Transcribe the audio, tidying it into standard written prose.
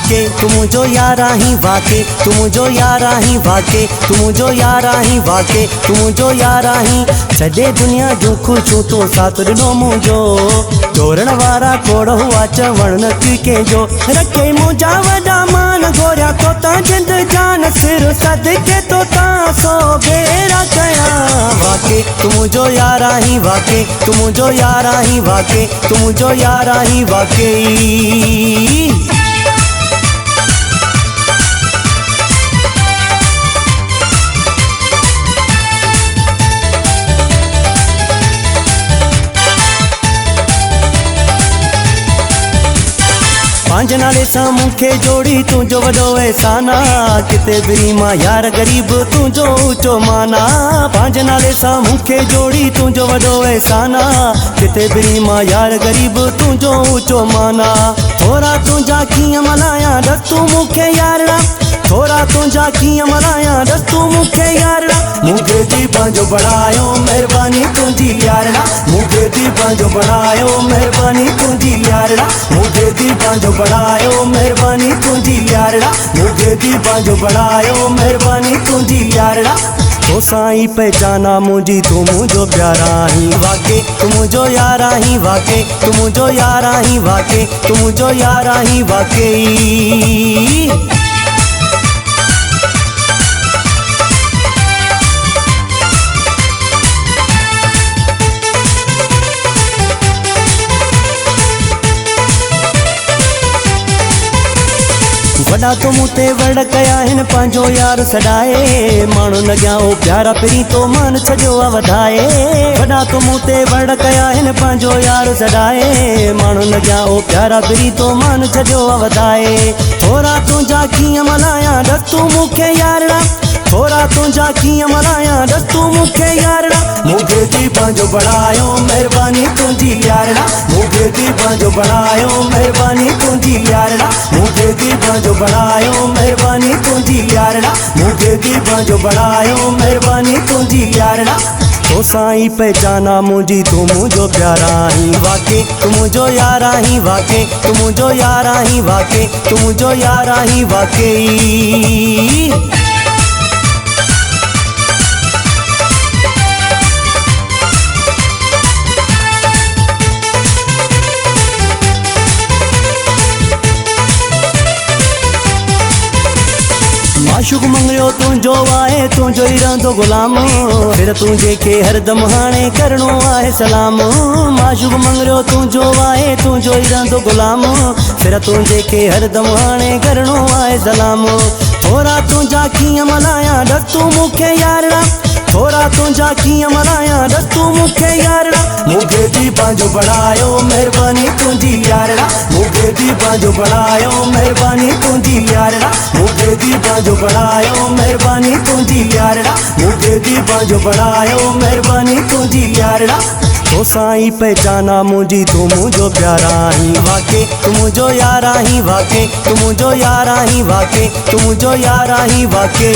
वाके तुम जो यारा ही वाके तुम जो यारा ही वाके तुम जो यारा ही वाके तुम जो यारा ही सॼे दुनिया जो खुशू तो साथ ॾिनो मुंहिंजो तोरण वारा कोड़ हुआ चवण न थी कंहिंजो रखे मुंहिंजा वॾा मान घोरिया तो तां जिंद जान सिर सदके तो तां सो बेरा कया वाके तुम जो यारा ही वाके तुम जो यारा ही वाके तुम जो यारा ही वाके। पांच नाले सां मूंखे जोड़ी तुंहिंजो वॾो एहसाना किथे बिरी मां यार ग़रीब तुंहिंजो ऊचो माना पांच नाले सां मूंखे जोड़ी तुंहिंजो वॾो एहसाना किथे बिरी मां यार ग़रीब तुंहिंजो ऊचो माना थोरा तुंहिंजा कीअं मल्हायां दस तूं मूंखे यारड़ा थोरा तुंहिंजा कीअं मल्हायां दस तूं मूंखे यारड़ा मूंखे थी पंहिंजो बणायो महिरबानी तुंहिंजी यारड़ा मूंखे थी पंहिंजो बणायो महिरबानी तुंहिंजी यारड़ा मूंखे थी पंहिंजो बणायो महिरबानी तुंहिंजी यारड़ा मूंखे थी पंहिंजो बणायो महिरबानी तुंहिंजी यारड़ा तो साईं पहचाना मुझी तू मुझो प्यारा ही वाके तुम जो यारा ही वाके तुम जो यारा ही वाके तुम जो यारा ही वाके। वॾा तो मूं ते वड़ कया हिन पंहिंजो यार सॾाए माण्हू न ॻिया ओ प्यारा पहिरीं तो मान सॼो आहे वधाए वॾा तो मूं ते वड़ कया हिन पंहिंजो यार सॾाए माण्हू न ॻिया ओ प्यारा पहिरीं तो मान सॼो आहे वधाए थोरा तुंहिंजा कीअं मल्हायां दस तूं मूंखे यारड़ा थोरा तुंहिंजा कीअं मल्हायां दस तूं मूंखे यारड़ा मूंखे थी पंहिंजो बणायो महिरबानी तुंहिंजी यारड़ा मूंखे थी पंहिंजो बणायो महिरबानी तुंहिंजी यारड़ा मूंखे थी पंहिंजो बणायो महिरबानी तुंहिंजी यारड़ा मूंखे थी पंहिंजो बणायो महिरबानी तुंहिंजी यारड़ा तो साईं पहचाना मुझी तू मुझो प्यारा ही वाके तुम जो यारा ही वाके तुम जो यारा ही वाके तुम जो यारा ही वाके। माशूक मंगलियो तुंहिंजो आहे तुंहिंजो ई रहंदो गुलाम फिर तूं जेके हरदम हाणे करणो आहे सलाम माशूक मंगलियो तुंहिंजो आहे तुंहिंजो ई रहंदो गुलाम फिर तूं जेके हरदम हाणे करणो आहे सलाम थोरा तुंहिंजा कीअं मल्हायां दस तूं मूंखे यारड़ा थोरा तुंहिंजा कीअं मल्हायां दस तूं मूंखे यारड़ा मूंखे थी पंहिंजो बणायो महिरबानी तुंहिंजी यारड़ा मूंखे थी पंहिंजो बणायो महिरबानी तुंहिंजी यारड़ा मूंखे थी पंहिंजो बणायो महिरबानी तुंहिंजी यारड़ा मूंखे थी पंहिंजो बणायो महिरबानी तुंहिंजी यारड़ा तो साईं पहचाना मुझी तू मुझो प्यारा ही वाके तुम जो यारा ही वाके तुम जो यारा ही वाके तुम जो यारा ही वाके।